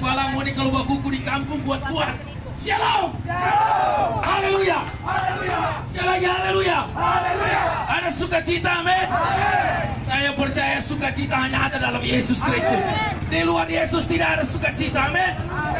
palamu di kalau bakuku di kampung kuat-kuat. Shalom. Haleluya. Sekali lagi haleluya. Ada sukacita, amin. Saya percaya sukacita hanya ada dalam Yesus Kristus. Di luar Yesus tidak ada sukacita, amin.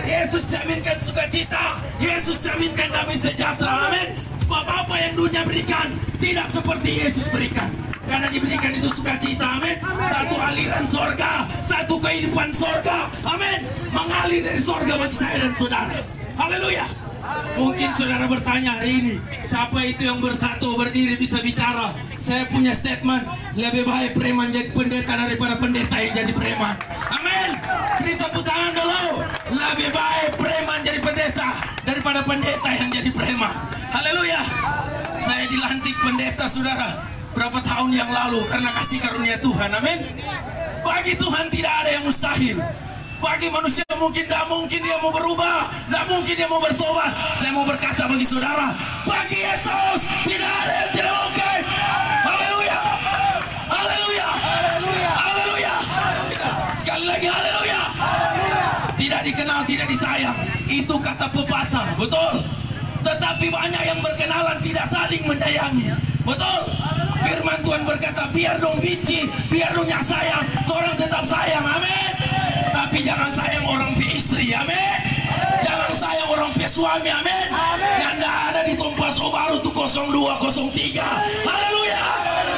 Yesus jaminkan sukacita. Yesus jaminkan damai sejahtera, amin. Sebab apa yang dunia berikan tidak seperti Yesus berikan. Karena diberikan itu sukacita, amin. Satu aliran sorga, satu kehidupan sorga, amin. Mengalir dari sorga bagi saya dan saudara. Haleluya. Mungkin saudara bertanya hari ini, siapa itu yang bertato berdiri bisa bicara? Saya punya statement, lebih baik preman jadi pendeta daripada pendeta yang jadi preman. Amin. Beri tepuk tangan dulu. Lebih baik preman jadi pendeta daripada pendeta yang jadi preman. Haleluya. Saya dilantik pendeta, saudara, berapa tahun yang lalu karena kasih karunia Tuhan, amin. Bagi Tuhan tidak ada yang mustahil. Bagi manusia mungkin tidak mungkin dia mau berubah, tidak mungkin dia mau bertobat. Saya mau berkata bagi saudara, bagi Yesus tidak ada yang tidak mungkin. Haleluya. Haleluya. Haleluya. Sekali lagi haleluya. Tidak dikenal, tidak disayang, itu kata pepatah, betul. Tetapi banyak yang berkenalan tidak saling menyayangi, betul. Firman Tuhan berkata, biar dong benci, biar dong sayang, orang tetap sayang, amin. Tapi jangan sayang orang pi istri, amin. Jangan sayang orang pi suami, amin. Yang tidak ada di Tompas Baru tuh 02, 03. Haleluya.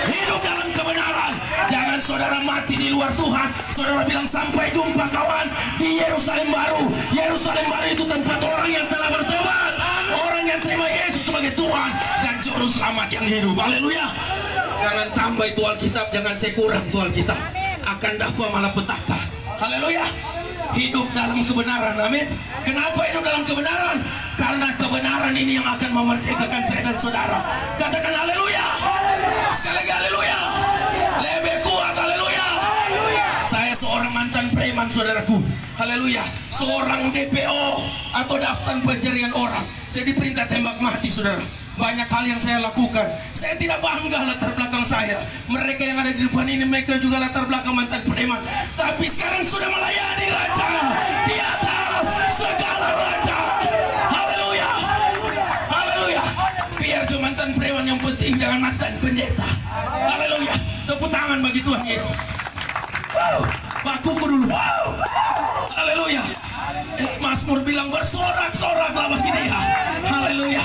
Hidup dalam kebenaran. Jangan saudara mati di luar Tuhan. Saudara bilang sampai jumpa kawan di Yerusalem Baru. Yerusalem Baru itu tempat orang yang telah bertobat, orang yang terima Yesus sebagai Tuhan dan juru selamat yang hidup. Haleluya. Jangan tambah itu Alkitab, jangan saya kurang itu Alkitab. Akan dapat malah petaka. Haleluya. Hidup dalam kebenaran, amin. Kenapa hidup dalam kebenaran? Karena kebenaran ini yang akan memerdekakan saya dan saudara. Katakan haleluya. Sekali lagi haleluya. Lebih kuat, haleluya. Saya seorang mantan preman, saudaraku. Haleluya. Seorang DPO atau daftar pencarian orang. Saya diperintah tembak mati, saudara. Banyak hal yang saya lakukan. Saya tidak bangga latar belakang saya. Mereka yang ada di depan ini, mereka juga latar belakang mantan preman. Tapi sekarang sudah melayani Raja di atas segala raja. Haleluya. Haleluya. Biar cuma mantan preman, yang penting jangan mantan pendeta. Haleluya. Tepuk tangan bagi Tuhan Yesus. Bakuku dulu. Haleluya. Mazmur bilang bersorak-soraklah bagi dia. Haleluya.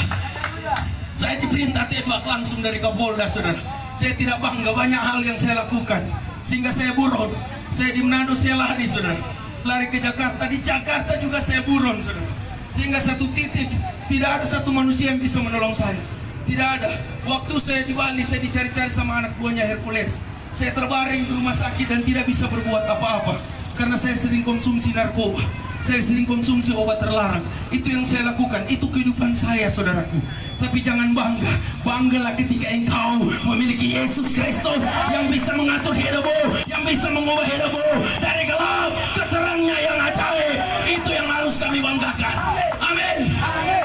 Saya diperintah tembak langsung dari Kapolda, saudara. Saya tidak bangga, banyak hal yang saya lakukan sehingga saya buron. Saya di Manado saya lari, saudara. Lari ke Jakarta, di Jakarta juga saya buron, saudara. Sehingga satu titik tidak ada satu manusia yang bisa menolong saya. Tidak ada. Waktu saya di Bali, saya dicari-cari sama anak buahnya Hercules. Saya terbaring di rumah sakit dan tidak bisa berbuat apa-apa karena saya sering konsumsi narkoba. Saya sering konsumsi obat terlarang. Itu yang saya lakukan. Itu kehidupan saya, saudaraku. Tapi jangan bangga. Banggalah ketika engkau memiliki Yesus Kristus yang bisa mengatur hidupmu, yang bisa mengubah hidupmu dari gelap ke terangnya yang ajaib. Itu yang harus kami banggakan. Amin.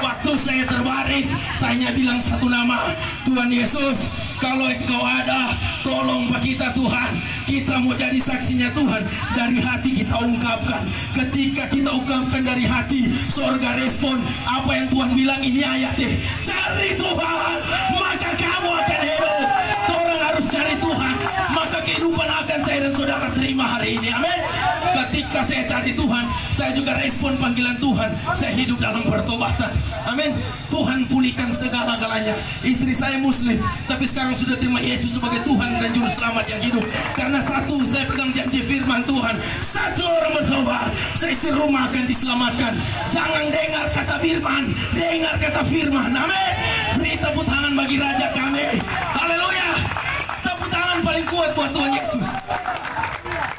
Waktu saya terbaring, saya hanya bilang satu nama, Tuhan Yesus. Kalau engkau ada, tolong bagi kita Tuhan. Kita mau jadi saksinya Tuhan. Dari hati kita ungkapkan. Ketika kita ungkapkan dari hati, surga respon. Apa yang Tuhan bilang ini ayatnya. Cari Tuhan, maka kamu akan hidup. Orang harus cari Tuhan, maka kehidupan akan saya dan saudara terima hari ini. Amin. Ketika saya cari Tuhan, saya juga respon panggilan Tuhan. Saya hidup dalam pertobatan. Amin. Tuhan pulihkan segala-galanya. Istri saya Muslim, tapi sekarang sudah terima Yesus sebagai Tuhan dan Juru Selamat yang hidup. Karena satu, saya pegang janji firman Tuhan. Satu orang bertobat, seisi rumah akan diselamatkan. Jangan dengar kata firman, dengar kata firman. Amin. Beri tepuk tangan bagi Raja kami. Haleluya. Tepuk tangan paling kuat buat Tuhan Yesus.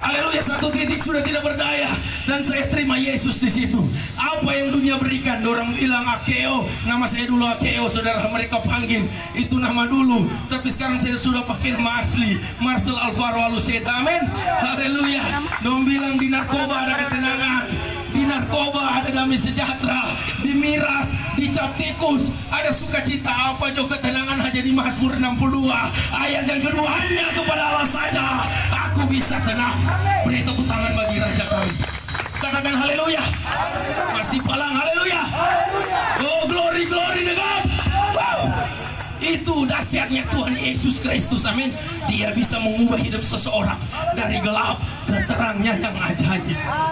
Haleluya. Satu titik sudah tidak berdaya dan saya terima Yesus di situ. Apa yang dunia berikan, orang bilang Akeo, nama saya dulu Akeo, saudara, mereka panggil itu nama dulu. Tapi sekarang saya sudah pakai nama asli, Marcel Alvaro Aluseta. Amin. Haleluya. Orang bilang di narkoba ada ketenangan, di narkoba ada damai sejahtera, di miras, di cap tikus ada sukacita. Apa juga ketenangan hanya di Mazmur 62 ayat yang kedua, hanya kepada Allah saja aku bisa tenang. Beri tepuk tangan bagi Raja kami. Katakan haleluya. Masih palang haleluya. Oh glory glory to God. Wow. Itu dahsyatnya Tuhan Yesus Kristus, amin. Dia bisa mengubah hidup seseorang dari gelap ke terangnya yang ajaib,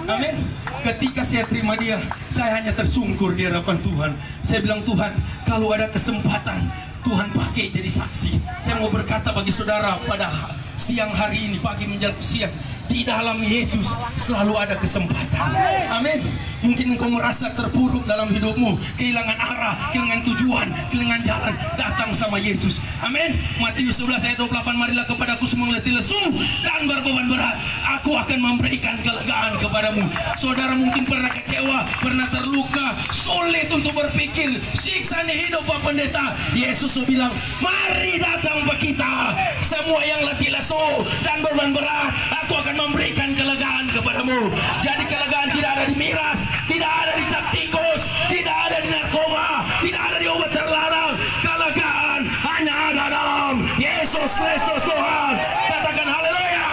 amin. Ketika saya terima dia, saya hanya tersungkur di hadapan Tuhan. Saya bilang, Tuhan, kalau ada kesempatan Tuhan pakai jadi saksi. Saya mau berkata bagi saudara pada siang hari ini, pagi menjelang siang, di dalam Yesus selalu ada kesempatan, amin. Mungkin engkau merasa terpuruk dalam hidupmu, kehilangan arah, kehilangan tujuan, kehilangan jalan, datang sama Yesus, amin. Matius 11 ayat 28, marilah kepadaku semua letih lesu dan berbeban berat, aku akan memberikan kelegaan kepadamu. Saudara mungkin pernah kecewa, pernah terluka, sulit untuk berpikir, siksa ini hidup Pak Pendeta. Yesus bilang, mari datang ke kita semua yang letih lesu dan beban berat, aku akan memberikan kelegaan kepadamu. Jadi kelegaan tidak ada di miras, tidak ada di cap tikus, tidak ada di narkoba, tidak ada di obat terlarang. Kelegaan hanya ada dalam Yesus Kristus Tuhan. Katakan haleluya.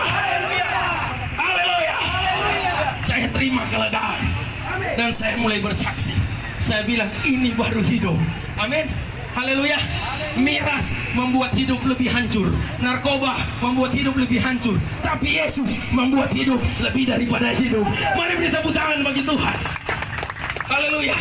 Haleluya. Saya terima kelegaan dan saya mulai bersaksi. Saya bilang ini baru hidup, amin. Haleluya. Miras membuat hidup lebih hancur, narkoba membuat hidup lebih hancur, tapi Yesus membuat hidup lebih daripada hidup. Mari beri tepuk tangan bagi Tuhan. Haleluya.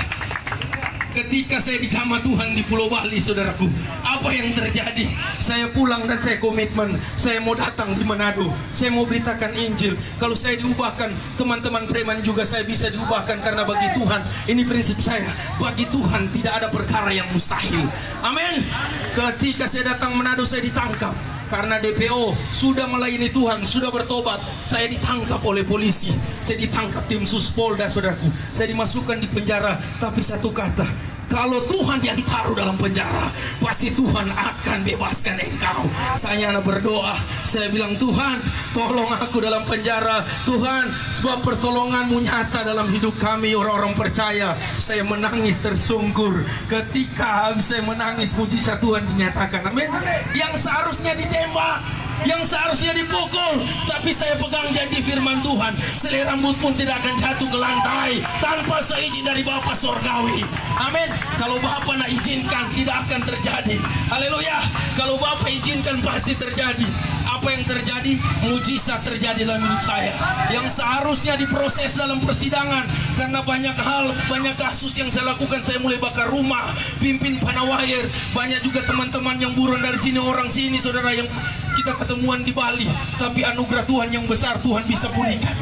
Ketika saya dijamah Tuhan di Pulau Bali, saudaraku, apa yang terjadi? Saya pulang dan saya komitmen, saya mau datang di Manado, saya mau beritakan Injil. Kalau saya diubahkan, teman-teman preman juga saya bisa diubahkan, karena bagi Tuhan, ini prinsip saya, bagi Tuhan tidak ada perkara yang mustahil, amin. Ketika saya datang Manado, saya ditangkap karena DPO sudah melayani Tuhan, sudah bertobat. Saya ditangkap oleh polisi, saya ditangkap tim Suspolda, saudaraku. Saya dimasukkan di penjara, tapi satu kata, kalau Tuhan yang taruh dalam penjara, pasti Tuhan akan bebaskan engkau. Saya berdoa, saya bilang, Tuhan, tolong aku dalam penjara, Tuhan, sebab pertolongan-Mu nyata dalam hidup kami orang-orang percaya. Saya menangis tersungkur. Ketika saya menangis, mujizat Tuhan dinyatakan, amin. Yang seharusnya ditembak, yang seharusnya dipukul, tapi saya pegang janji firman Tuhan, selai rambut pun tidak akan jatuh ke lantai tanpa seizin dari Bapa Sorgawi, amin. Kalau Bapa nak izinkan, tidak akan terjadi. Haleluya. Kalau Bapa izinkan, pasti terjadi. Apa yang terjadi? Mujizat terjadi dalam hidup saya. Yang seharusnya diproses dalam persidangan, karena banyak hal, banyak kasus yang saya lakukan. Saya mulai bakar rumah, pimpin panawahir. Banyak juga teman-teman yang buron dari sini, orang sini, saudara, yang kita ketemuan di Bali. Tapi anugerah Tuhan yang besar, Tuhan bisa pulihkan,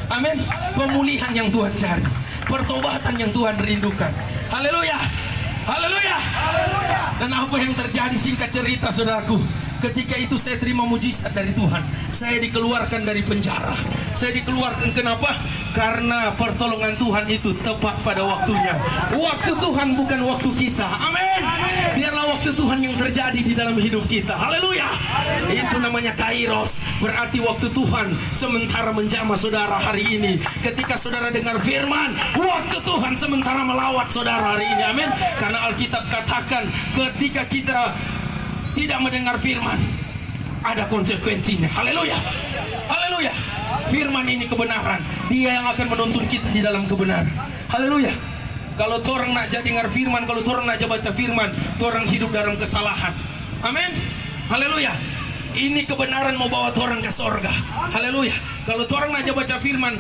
amin. Pemulihan yang Tuhan cari, pertobatan yang Tuhan rindukan. Haleluya. Haleluya. Dan apa yang terjadi, singkat cerita, saudaraku, ketika itu saya terima mujizat dari Tuhan. Saya dikeluarkan dari penjara. Saya dikeluarkan, kenapa? Karena pertolongan Tuhan itu tepat pada waktunya. Waktu Tuhan bukan waktu kita, amin. Biarlah waktu Tuhan yang terjadi di dalam hidup kita. Haleluya. Itu namanya kairos, berarti waktu Tuhan sementara menjamah saudara hari ini. Ketika saudara dengar firman, waktu Tuhan sementara melawat saudara hari ini, amin. Karena Alkitab katakan, ketika kita tidak mendengar firman, ada konsekuensinya. Haleluya. Haleluya. Firman ini kebenaran. Dia yang akan menuntun kita di dalam kebenaran. Haleluya. Kalau orang nak jadi dengar firman, kalau orang nak baca firman, orang hidup dalam kesalahan. Amin. Haleluya. Ini kebenaran mau bawa orang ke sorga. Haleluya. Kalau orang nak baca firman,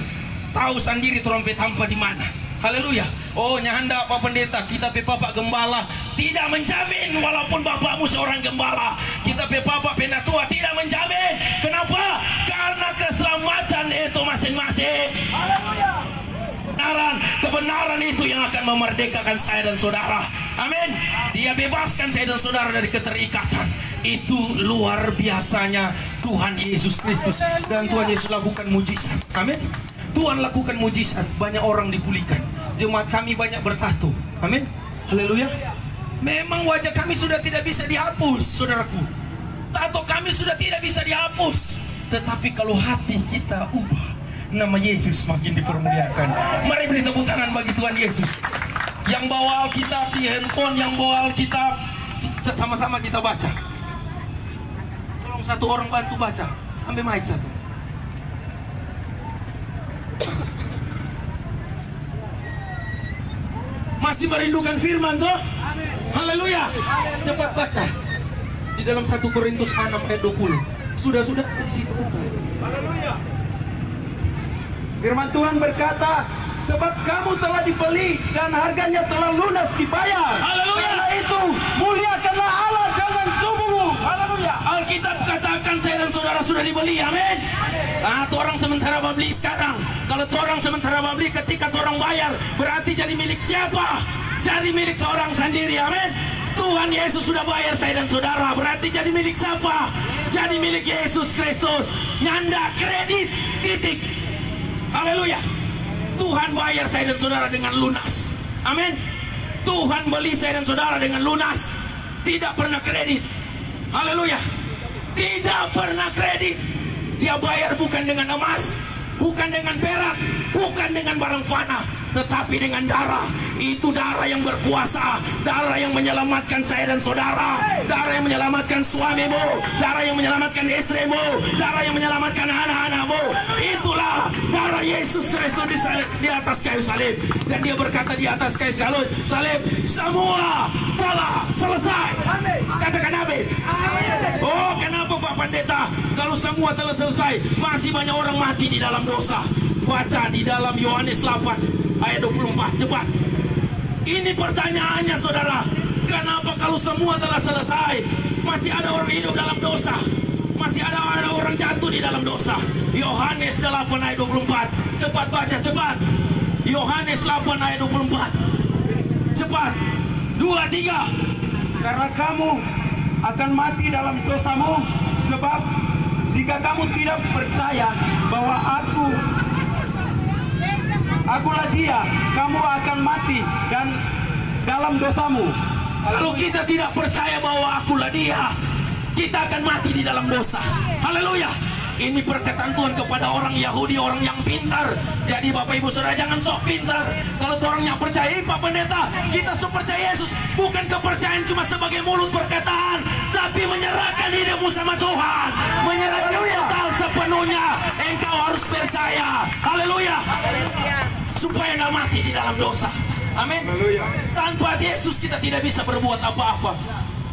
tahu sendiri orang petampa di mana. Haleluya. Oh, nyanda Pak Pendeta, kita pe Bapak Gembala tidak menjamin walaupun bapakmu seorang gembala. Kita pe Bapak Penatua tidak menjamin. Kenapa? Karena keselamatan itu masing-masing. Haleluya. Kebenaran itu yang akan memerdekakan saya dan saudara. Amin. Dia bebaskan saya dan saudara dari keterikatan. Itu luar biasanya Tuhan Yesus Kristus. Dan Tuhan Yesus lakukan mujizat. Amin. Tuhan lakukan mujizat, banyak orang dipulihkan. Jemaat kami banyak bertato, amin. Haleluya. Memang wajah kami sudah tidak bisa dihapus, saudaraku. Tato kami sudah tidak bisa dihapus. Tetapi kalau hati kita ubah, nama Yesus makin dipermuliakan. Mari beri tepuk tangan bagi Tuhan Yesus. Yang bawa Alkitab di handphone, yang bawa Alkitab, sama-sama kita baca. Tolong satu orang bantu baca. Ambil mic satu. Masih merindukan firman toh? Haleluya. Cepat baca. Di dalam 1 Korintus 6 ayat 20. Sudah di situ bukan? Haleluya. Firman Tuhan berkata, sebab kamu telah dibeli dan harganya telah lunas dibayar. Haleluya. Karena itu muliakanlah Allah dengan tubuhmu. Haleluya. Alkitab katakan saya dan saudara sudah dibeli. Amin. Ah, orang sementara beli sekarang. Kalau orang sementara beli ketika orang bayar, berarti jadi milik siapa? Jadi milik orang sendiri. Amin. Tuhan Yesus sudah bayar saya dan saudara, berarti jadi milik siapa? Jadi milik Yesus Kristus. Nyanda kredit titik. Haleluya. Tuhan bayar saya dan saudara dengan lunas. Amin. Tuhan beli saya dan saudara dengan lunas. Tidak pernah kredit. Haleluya. Tidak pernah kredit. Dia bayar bukan dengan emas, bukan dengan perak, bukan dengan barang fana, tetapi dengan darah. Itu darah yang berkuasa, darah yang menyelamatkan saya dan saudara, darah yang menyelamatkan suamimu, darah yang menyelamatkan istrimu, darah yang menyelamatkan anak-anakmu. Itulah darah Yesus Kristus di atas kayu salib. Dan dia berkata di atas kayu salib, semua telah selesai. Katakan amin. Oh, kenapa Pak Pendeta? Kalau semua telah selesai, masih banyak orang mati di dalam dosa. Baca di dalam Yohanes 8 ayat 24. Cepat. Ini pertanyaannya saudara. Kenapa kalau semua telah selesai, masih ada orang hidup dalam dosa? Masih ada orang jatuh di dalam dosa. Yohanes 8 ayat 24. Cepat baca, cepat. Yohanes 8 ayat 24. Cepat. 2, 3. Karena kamu akan mati dalam dosamu, sebab jika kamu tidak percaya bahwa akulah dia, kamu akan mati dan dalam dosamu. Kalau kita tidak percaya bahwa akulah dia, kita akan mati di dalam dosa. Haleluya. Ini perkataan Tuhan kepada orang Yahudi, orang yang pintar. Jadi Bapak Ibu Saudara jangan sok pintar. Kalau orang yang percaya, Pak Pendeta, kita sok percaya Yesus. Bukan kepercayaan cuma sebagai mulut perkataan, tapi menyerahkan hidupmu sama Tuhan. Menyerahkan total sepenuhnya. Engkau harus percaya. Haleluya. Supaya tidak mati di dalam dosa. Amin. Tanpa Yesus kita tidak bisa berbuat apa-apa.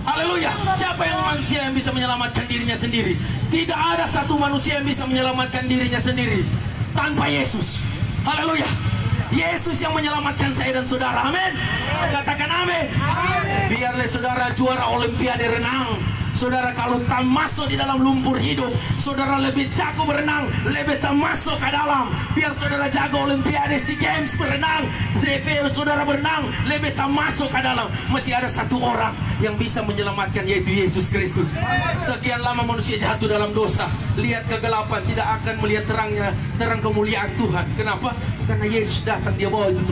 Haleluya. Siapa yang manusia yang bisa menyelamatkan dirinya sendiri? Tidak ada satu manusia yang bisa menyelamatkan dirinya sendiri tanpa Yesus. Haleluya. Yesus yang menyelamatkan saya dan saudara. Amin. Katakan amin. Biarlah saudara juara Olimpiade renang. Saudara kalau tak masuk di dalam lumpur hidup, saudara lebih jago berenang, lebih tak masuk ke dalam. Biar saudara jago Olimpiade SEA Games berenang, biar saudara berenang, lebih tak masuk ke dalam. Masih ada satu orang yang bisa menyelamatkan, yaitu Yesus Kristus. Sekian lama manusia jatuh dalam dosa, lihat kegelapan, tidak akan melihat terang kemuliaan Tuhan. Kenapa? Karena Yesus datang, dia bawa itu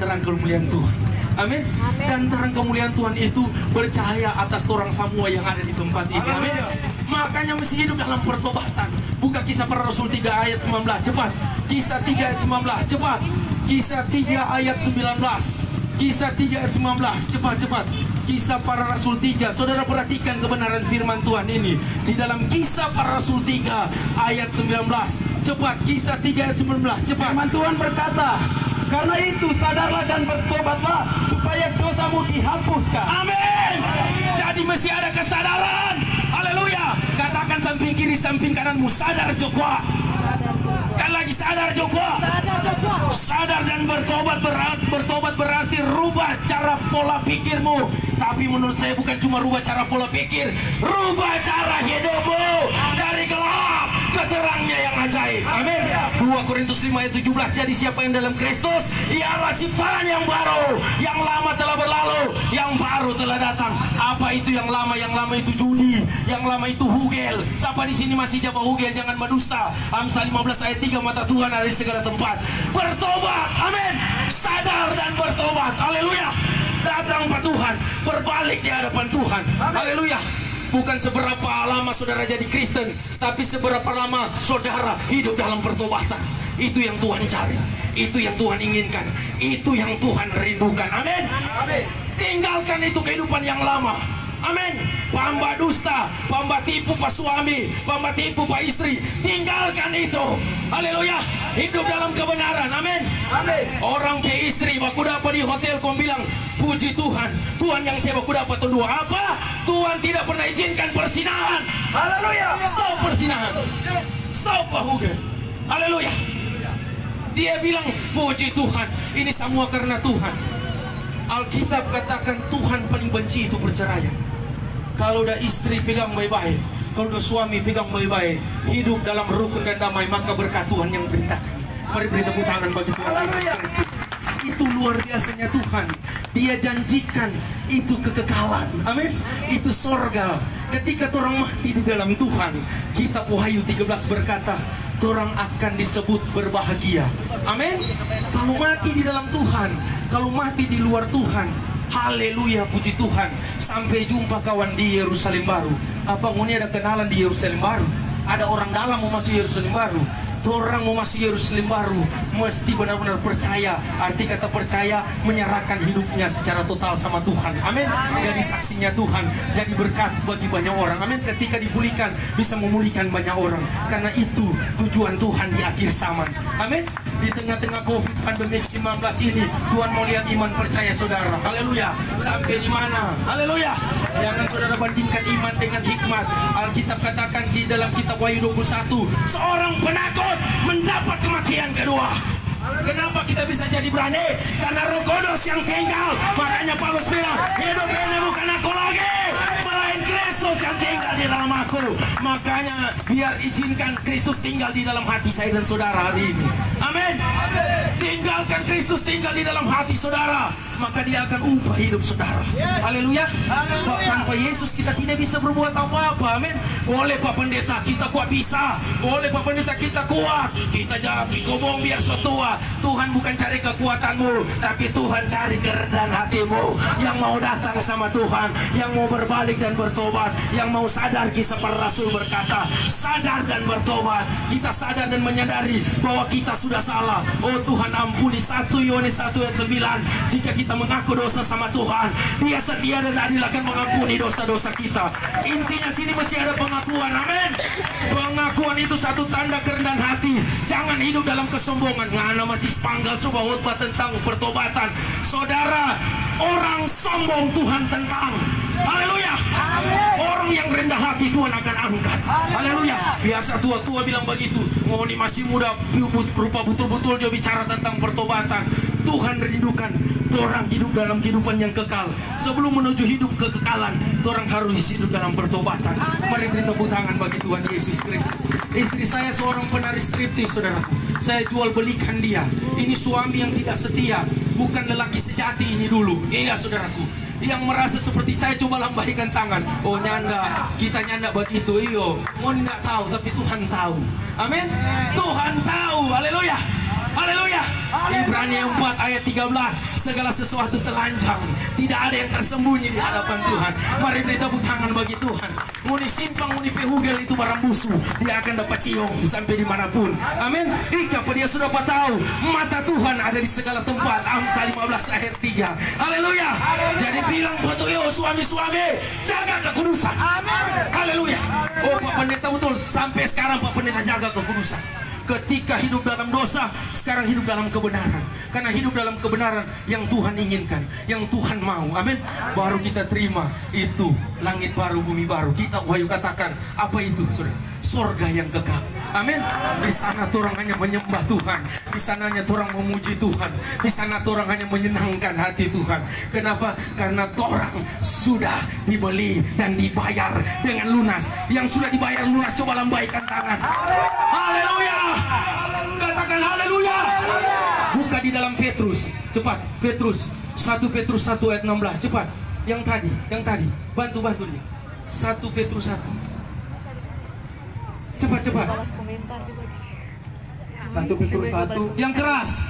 terang kemuliaan Tuhan. Amin. Dan terang kemuliaan Tuhan itu bercahaya atas orang semua yang ada di tempat ini. Amin. Makanya mesti hidup dalam pertobatan. Buka Kisah Para Rasul 3 ayat 19. Cepat. Kisah 3 ayat 19. Cepat. Kisah 3 ayat 19. Kisah 3 ayat 19. Cepat. Kisah Para Rasul 3. Saudara perhatikan kebenaran firman Tuhan ini di dalam Kisah Para Rasul 3 ayat 19. Cepat. Kisah 3 ayat 19. Cepat. Firman Tuhan berkata, karena itu sadarlah dan bertobatlah supaya dosamu dihapuskan. Amin. Jadi mesti ada kesadaran. Haleluya. Katakan samping kiri samping kananmu, sadar Joko. Sekali lagi sadar Joko. Sadar dan bertobat berarti rubah cara pola pikirmu. Tapi menurut saya bukan cuma rubah cara pola pikir, rubah cara hidupmu dari gelap ke terangnya yang ajaib. Amin. 2 Korintus 5 ayat 17. Jadi siapa yang dalam Kristus, ialah ciptaan yang baru. Yang lama telah berlalu, yang baru telah datang. Apa itu yang lama? Yang lama itu judi, yang lama itu hugel. Siapa di sini masih jawab hugel? Jangan berdusta. Amsal 15 ayat 3, mata Tuhan ada di segala tempat. Bertobat. Amin. Sadar dan bertobat. Haleluya. Datang Pak Tuhan, berbalik di hadapan Tuhan. Haleluya. Bukan seberapa lama saudara jadi Kristen, tapi seberapa lama saudara hidup dalam pertobatan. Itu yang Tuhan cari, itu yang Tuhan inginkan, itu yang Tuhan rindukan. Amin. Tinggalkan itu kehidupan yang lama. Amin. Hamba dusta, Pamba tipu pak suami, pamba tipu pak istri, tinggalkan itu. Haleluya. Hidup dalam kebenaran. Amin. Amin. Orang ke istri baku dapat di hotel, kau bilang puji Tuhan, Tuhan yang saya baku dapat dua apa? Tuhan tidak pernah izinkan persinahan. Haleluya. Stop persinahan. Stop Pak Hugen. Haleluya. Dia bilang puji Tuhan, ini semua karena Tuhan. Alkitab katakan Tuhan paling benci itu perceraian. Kalau udah istri pegang baik-baik, kalau udah suami pegang baik-baik, hidup dalam rukun dan damai, maka berkat Tuhan yang perintahkan. Mari beri tepuk tangan bagi Tuhan Yesus Kristus. Itu luar biasanya Tuhan. Dia janjikan itu kekekalan. Amin. Itu sorga. Ketika orang mati di dalam Tuhan, kitab Wahyu 13 berkata, orang akan disebut berbahagia. Amin. Kalau mati di dalam Tuhan, kalau mati di luar Tuhan, haleluya, puji Tuhan. Sampai jumpa kawan di Yerusalem baru. Apa ini ada kenalan di Yerusalem baru? Ada orang dalam mau masuk Yerusalem baru. Orang mau masuk Yerusalem baru mesti benar-benar percaya. Arti kata percaya, menyerahkan hidupnya secara total sama Tuhan. Amin. Jadi saksinya Tuhan, jadi berkat bagi banyak orang. Amin. Ketika dipulihkan, bisa memulihkan banyak orang. Karena itu tujuan Tuhan di akhir zaman. Amin. Di tengah-tengah COVID pandemi 19 ini, Tuhan mau lihat iman percaya saudara. Haleluya. Sampai di mana? Haleluya. Jangan saudara bandingkan iman dengan hikmat. Alkitab katakan di dalam kitab Wahyu 21, seorang penakut mendapat kematian kedua. Kenapa kita bisa jadi berani? Karena Roh Kudus yang tinggal. Makanya Paulus bilang, hidup ini bukan aku lagi, melainkan Kristus yang tinggal di dalam aku. Makanya biar izinkan Kristus tinggal di dalam hati saya dan saudara hari ini. Amin. Tinggalkan Kristus tinggal di dalam hati saudara, maka dia akan ubah hidup saudara. Haleluya. Sebab tanpa Yesus kita tidak bisa berbuat apa-apa. Amin. Boleh Pak Pendeta kita kuat bisa, boleh Pak Pendeta kita kuat, kita jadi gobong biar tua. Tuhan bukan cari kekuatanmu, tapi Tuhan cari kerendahan hatimu. Yang mau datang sama Tuhan, yang mau berbalik dan bertobat, yang mau sadar. Kisah para Rasul berkata, sadar dan bertobat. Kita sadar dan menyadari bahwa kita sudah salah. Oh Tuhan ampuni. 1 Yohanes 1 ayat 9. Jika kita mengaku dosa sama Tuhan, Dia setia dan adil akan mengampuni dosa-dosa kita. Intinya sini mesti ada pengakuan. Amin. Pengakuan itu satu tanda kerendahan hati. Jangan hidup dalam kesombongan. Ngana masih panggal coba khotbah tentang pertobatan. Saudara, orang sombong Tuhan tentang. Haleluya. Orang yang rendah hati Tuhan akan angkat. Haleluya. Biasa tua-tua bilang begitu. Oh ini masih muda, berupa betul-betul dia bicara tentang pertobatan. Tuhan rindukan orang hidup dalam kehidupan yang kekal. Sebelum menuju hidup kekekalan, orang harus hidup dalam pertobatan. Mari beri tepuk tangan bagi Tuhan Yesus Kristus. Istri saya seorang penari striptis, saudara. Saya jual belikan dia. Ini suami yang tidak setia, bukan lelaki sejati ini dulu. Iya saudaraku, yang merasa seperti saya coba lambaikan tangan. Oh nyanda, kita nyanda begitu. Iyo, mau tidak tahu, tapi Tuhan tahu. Amin. Tuhan tahu. Haleluya. Haleluya. Ibrani 4 ayat 13, segala sesuatu telanjang, tidak ada yang tersembunyi di hadapan Tuhan. Mari beri tepuk tangan bagi Tuhan. Muni simpang, muni pehugel itu barang musuh, dia akan dapat cium sampai dimanapun. Amin. Ika dia sudah tahu mata Tuhan ada di segala tempat. Amsal 15 ayat 3. Haleluya. Jadi bilang buat suami-suami, jaga kekudusan. Haleluya. Oh Pak Pendeta betul, sampai sekarang Pak Pendeta jaga kekudusan. Ketika hidup dalam dosa, sekarang hidup dalam kebenaran. Karena hidup dalam kebenaran yang Tuhan inginkan, yang Tuhan mau. Amin. Baru kita terima itu langit baru, bumi baru. Kita Wahyu katakan, apa itu? Sorga yang kekal. Amin. Di sana orang hanya menyembah Tuhan. Di sananya orang memuji Tuhan. Di sana orang hanya menyenangkan hati Tuhan. Kenapa? Karena orang sudah dibeli dan dibayar dengan lunas. Yang sudah dibayar lunas, coba lambaikan tangan. Haleluya. Katakan haleluya. Buka di dalam Petrus. Cepat, Petrus 1 Petrus 1 ayat 16. Cepat. Yang tadi. Bantu dia. 1 Petrus 1. Cepat. 1 Petrus 1 yang keras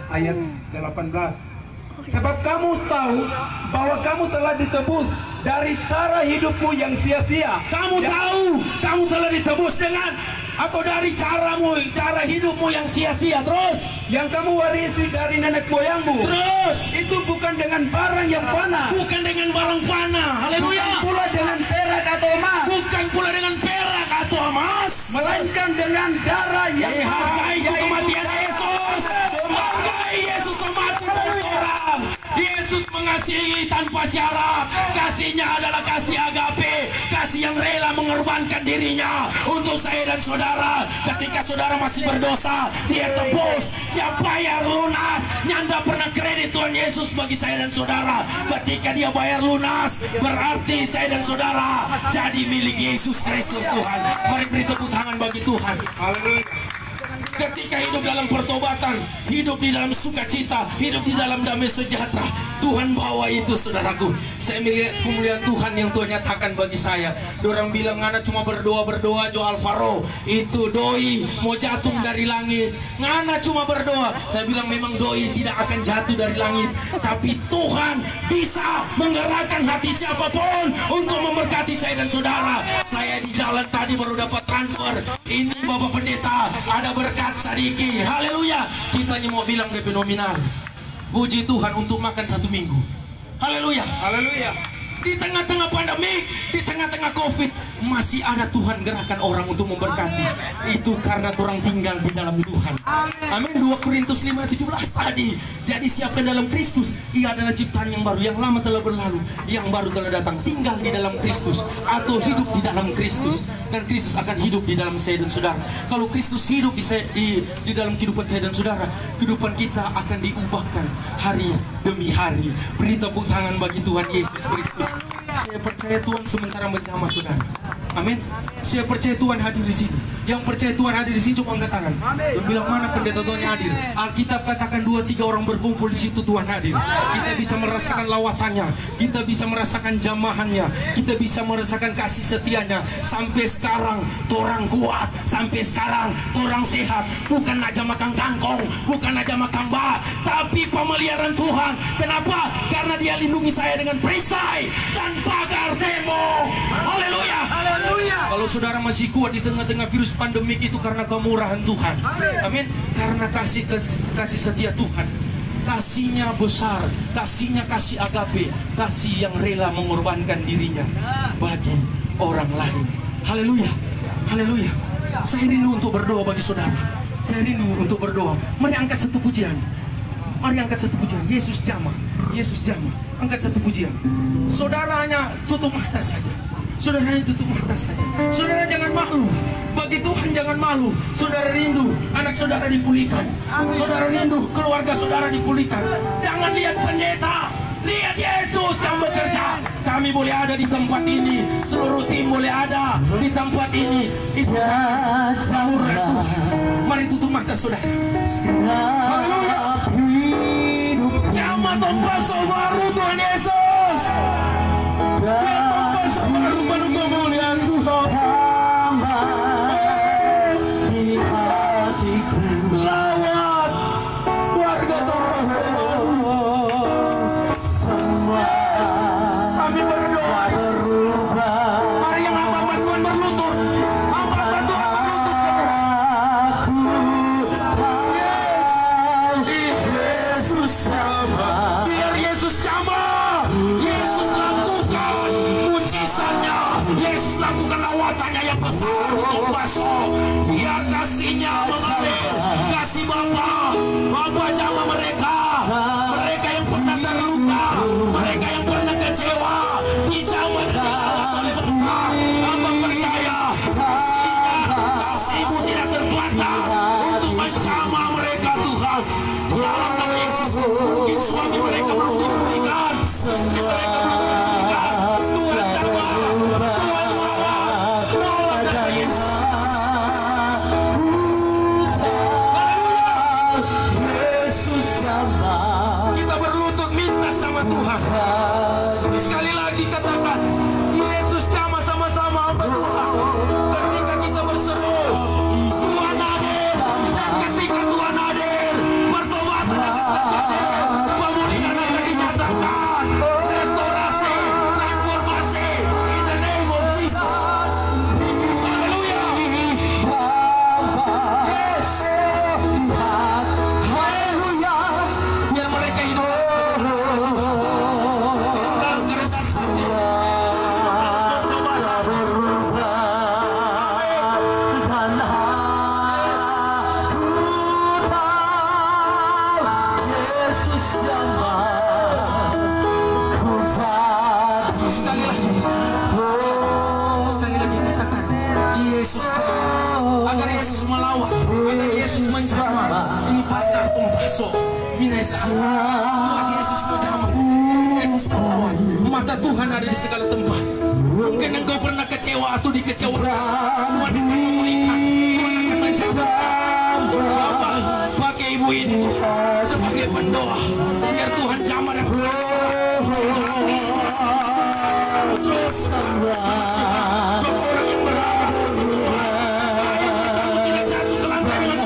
ayat 18. Sebab kamu tahu bahwa kamu telah ditebus dari cara hidupmu yang sia-sia. Kamu tahu kamu telah ditebus dengan atau dari cara hidupmu yang sia-sia. Terus yang kamu warisi dari nenek moyangmu. Terus itu bukan dengan barang yang fana. Bukan dengan barang fana. Haleluya. Bukan pula dengan perak atau emas. Bukan tebuskan dengan darah yang Hargai kematian Yesus. Hargai Yesus mati untuk orang. Yesus mengasihi tanpa syarat. Kasihnya adalah kasih agape, kasih yang rela mengorbankan dirinya untuk saya dan saudara. Ketika saudara masih berdosa, dia tebus, dia bayar lunas. Nyanda pernah kredit Tuhan Yesus bagi saya dan saudara. Ketika dia bayar lunas, berarti saya dan saudara jadi milik Yesus Kristus Tuhan. Mari beri tepuk tangan bagi Tuhan. Haleluya. Ketika hidup dalam pertobatan, hidup di dalam sukacita, hidup di dalam damai sejahtera, Tuhan bawa itu, saudaraku. Saya melihat kemuliaan Tuhan yang Tuhan nyatakan bagi saya. Orang bilang ngana cuma berdoa Jo Alvaro, itu doi mau jatuh dari langit. Ngana cuma berdoa. Saya bilang memang doi tidak akan jatuh dari langit, tapi Tuhan bisa menggerakkan hati siapapun untuk memberkati saya dan saudara. Saya di jalan tadi baru dapat transfer. Ini Bapak Pendeta, ada berkat sadiki. Haleluya. Kita hanya mau bilang DP nominal. Puji Tuhan untuk makan 1 minggu. Haleluya. Haleluya. Di tengah-tengah pandemik, di tengah-tengah COVID, masih ada Tuhan gerakan orang untuk memberkati. Itu karena orang tinggal di dalam Tuhan. Amin. 2 Korintus 5:17 tadi. Jadi siapa dalam Kristus, ia adalah ciptaan yang baru. Yang lama telah berlalu, yang baru telah datang. Tinggal di dalam Kristus atau hidup di dalam Kristus, dan Kristus akan hidup di dalam saya dan saudara. Kalau Kristus hidup di dalam kehidupan saya dan saudara, kehidupan kita akan diubahkan hari demi hari. Beri tepuk tangan bagi Tuhan Yesus Kristus. Saya percaya Tuhan sementara menjamah saudara. Amin. Saya percaya Tuhan hadir di sini. Yang percaya Tuhan hadir di sini coba angkat tangan. Dan bilang mana pendeta Tuhannya hadir. Alkitab katakan 2-3 orang berkumpul di situ Tuhan hadir. Kita bisa merasakan lawatannya, kita bisa merasakan jamahannya, kita bisa merasakan kasih setianya. Sampai sekarang torang kuat, sampai sekarang torang sehat. Bukan aja makan kangkong, bukan aja makan bak, tapi pemeliharaan Tuhan. Kenapa? Karena dia lindungi saya dengan perisai dan pagar tembok. Haleluya. Kalau saudara masih kuat di tengah-tengah virus pandemik, itu karena kemurahan Tuhan. Amin. Karena kasih setia Tuhan. Kasihnya besar, kasihnya kasih agape, kasih yang rela mengorbankan dirinya bagi orang lain. Haleluya. Haleluya. Saya rindu untuk berdoa bagi saudara. Saya rindu untuk berdoa. Mari angkat satu pujian. Mari angkat satu pujian. Yesus jamah. Yesus jamah. Angkat satu pujian. Saudaranya tutup mata saja. Saudaranya tutup mata saja. Saudara jangan malu. Bagi Tuhan jangan malu. Saudara rindu anak saudara dipulihkan. Saudara rindu keluarga saudara dipulihkan. Jangan lihat pendeta, lihat Yesus yang bekerja. Kami boleh ada di tempat ini, seluruh tim boleh ada di tempat ini. Itu sahuran Tuhan. Mari tutup mata saudara. Haleluya. Jamah tempat baru Tuhan Yesus. Tempat baru penuh kemuliaan Tuhan. Di hatiku lawat warga semua. Kami berdoa. Mari yang hamba Tuhan berlutut. Hamba Tuhan berlutut. Yesus sama. Biar Yesus sama. Yesus lakukan mujizatnya. Yesus lakukan lawatannya yang besar untuk Baso. Biar kasihnya mengalir. Kasih Bapa jamah mereka. Mereka yang pernah terluka, mereka yang pernah kecewa, di zaman mereka. Hamba percaya kasih-Mu tidak terbatas untuk menjamah mereka Tuhan. Dalam nama Yesus, mungkin suami mereka belum diberikan, istri mereka belum diberikan. Tuhan jamah, Tuhan bawa, dalam nama Yesus. Yesus jamah. Kita berlutut minta sama Tuhan. besok. Yesus menjamah. Yesus melawan. Mata Tuhan ada di segala tempat. Mungkin engkau pernah kecewa atau dikecewakan. Tuhan akan memulihkan. Tuhan akan menjamah. Bapak, pakai ibu ini sebagai pendoa. Biar Tuhan jamah dan terus. Coba orang yang berharap. Kita jatuh ke lantai dengan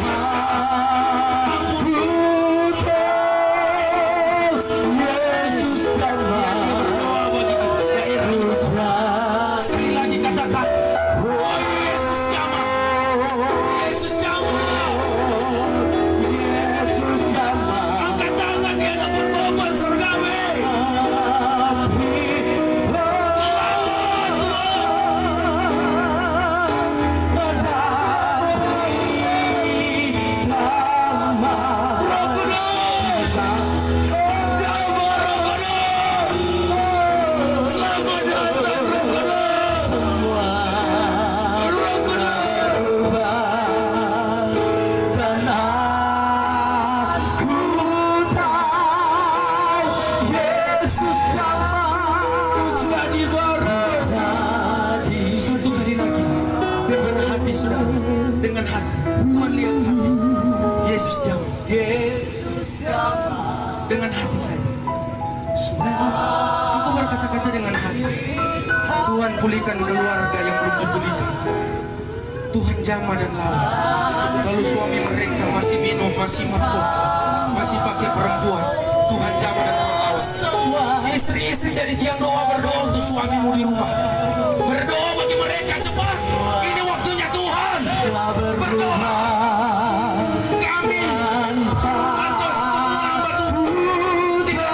dengan hati. Tuhan lihat Yesus jauh. Dengan hati saya. Engkau berkata-kata dengan hati. Tuhan pulihkan keluarga yang belum dipulihkan. Tuhan jamah dan lawan. Lalu suami mereka masih minum, masih mabuk, masih pakai perempuan. Tuhan jamah dan lawan. Istri-istri jadi tiang doa, berdoa untuk suamimu di rumah. Berdoa bagi mereka cepat. Ini waktunya Tuhan. Berdoa. Kami atau semua batu tidak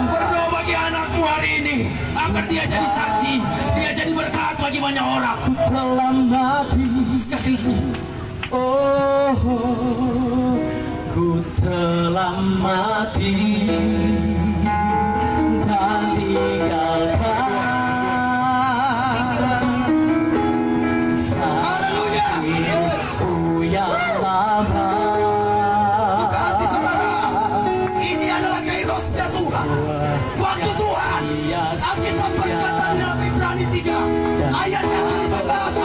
berdoa bagi anakmu hari ini agar dia jadi saksi, dia jadi berkat bagi banyak orang. Ku telah mati. Sekali lagi. Oh, ku telah mati dan tinggalkan saksiku yang lama. Buka hati saudara, ini adalah kairosnya Tuhan, waktu Tuhan. Alkitab berkata dalam Ibrani 3 ayat yang ke-15,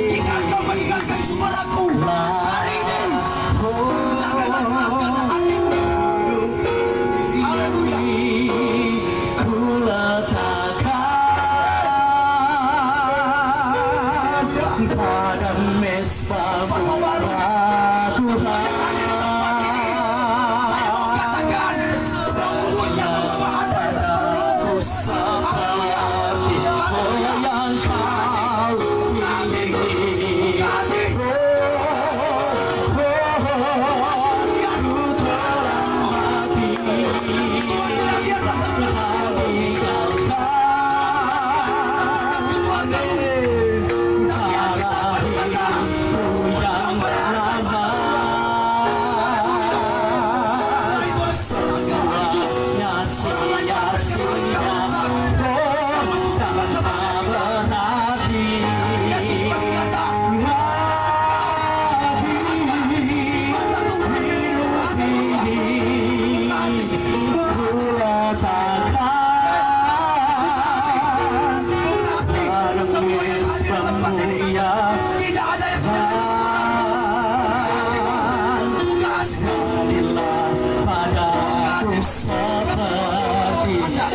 jika kau meninggalkan suaraku hari ini, janganlah keraskan hatimu. Haleluya. Ku letakkan pada mesbahmu Tuhan. Saya mau katakan sebelum turunnya perubahan. Ku seperti yang kau ingini. Ku telah mati Tidak ada yang padaku seperti yang kau ingini.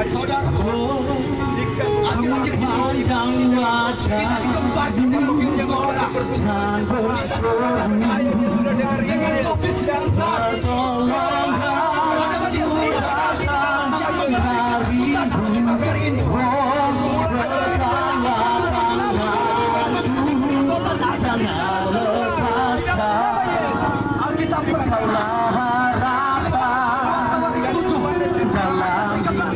saudaraku. Memandang wajahmu dan berseru Dengan COVID-19 jangan lepaskan Alkitab berkata harapan dalam dengan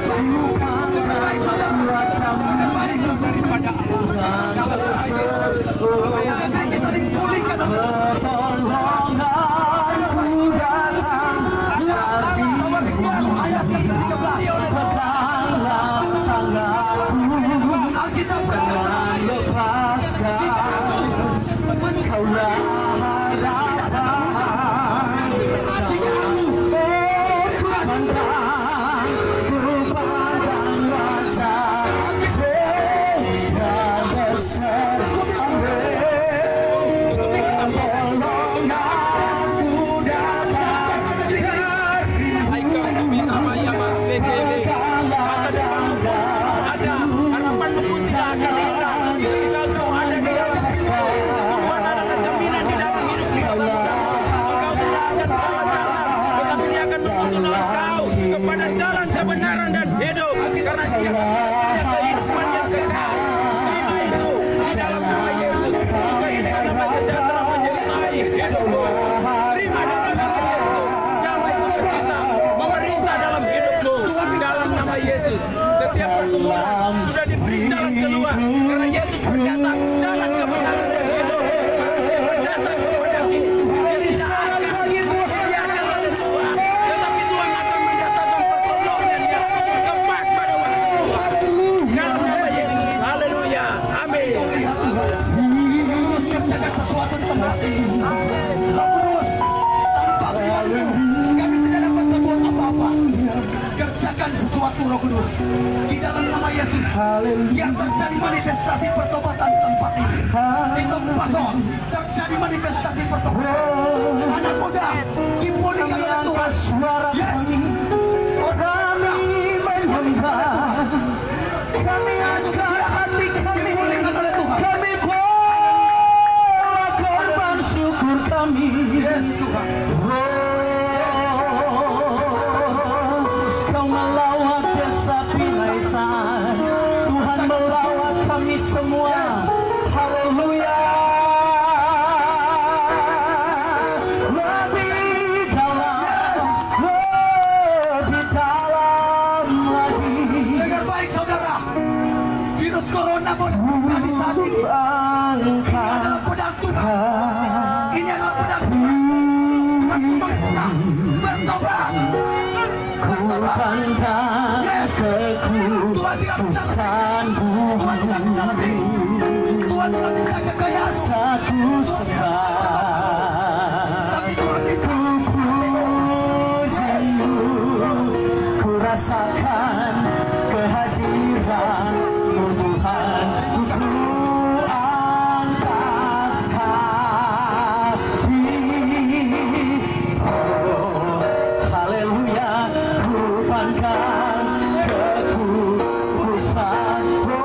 pelukan wajahmu daripada dan berseru kita dipulihkan pertolongan kebenaran dan hidup. Karena Dia mempunyai kehidupan yang kekal. Terima itu di dalam nama Yesus. Maka ini damai sejahtera menyertai hidupmu. Terima dalam nama Yesus. Damai sukacita memerintah dalam hidupmu. Dalam nama Yesus. Setiap pergumulan sudah diberi jalan keluar. Karena Yesus berkata, jalan kebenaran dan hidup. Karena Dia berdatang kepada kita. Jadi seakan Dia jalan keluar. Tetapi Tuhan akan mendatangkan pertolongan yang tepat pada waktu. Dalam nama Yesus. Haleluya. Amin. Terus kerjakan sesuatu di tempat ini. Roh Kudus, tanpa firman-Mu kami tidak dapat membuat apa-apa. Kerjakan sesuatu Roh Kudus di dalam nama Yesus. Yang terjadi manifestasi pertobatan di tempat ini. Di tempat Pasor terjadi manifestasi pertobatan. Anak muda dipulihkan oleh Tuhan. Yes. Kami menyembah, kami angkat hati kami, Dipulihkan oleh Tuhan. kami bawa korban syukur kami. Yes Tuhan. Kau melawat desa Pinaisan, Tuhan melawat kami semua. Haleluya. Lebih dalam lagi. Dengar baik saudara. Virus corona boleh terjadi saat ini. Ini adalah pedang Tuhan. Ini adalah pedang Tuhan. Tuhan cuma kita bertobat. Bukankah kekudusanmu Tuhan tidak minta lebih. Tuhan tidak minta kekayaan. satu sebab Tapi Tuhan minta pujimu, ku rasakan kehadiran-Mu Tuhan, ku angkat hati. Oh, haleluya, ku pangkat kekudusan-Mu.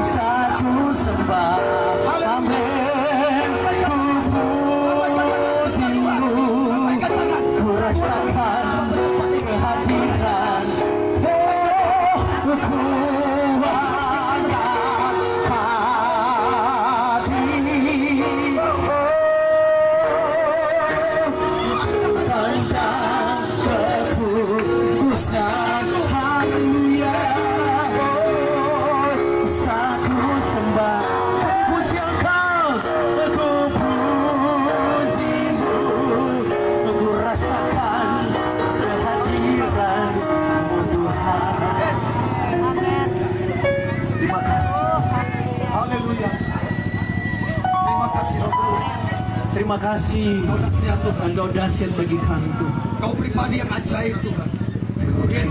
Satu sembah, amin. Ku pujimu, ku rasakan kehadiran. Oh, ku angkat hati. Tentang kekudusan, haleluya. Oh, satu sembah, puji Engkau, ku pujimu, ku rasakan kehadiran-Mu Tuhan. Terima kasih. haleluya. Terima kasih Roh Kudus. Terima kasih. Kau dahsyat Tuhan. Engkau dahsyat bagi kami Tuhan. Kau pribadi yang ajaib Tuhan. Yes.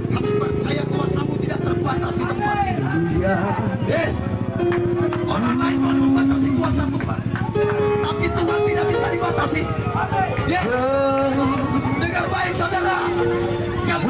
Kami percaya kuasa-Mu tidak terbatas di tempat ini. Haleluya. Yes. Orang lain boleh membatasi kuasa Tuhan, tapi Tuhan tidak bisa dibatasi. Yes. Dengar baik saudara. Sekali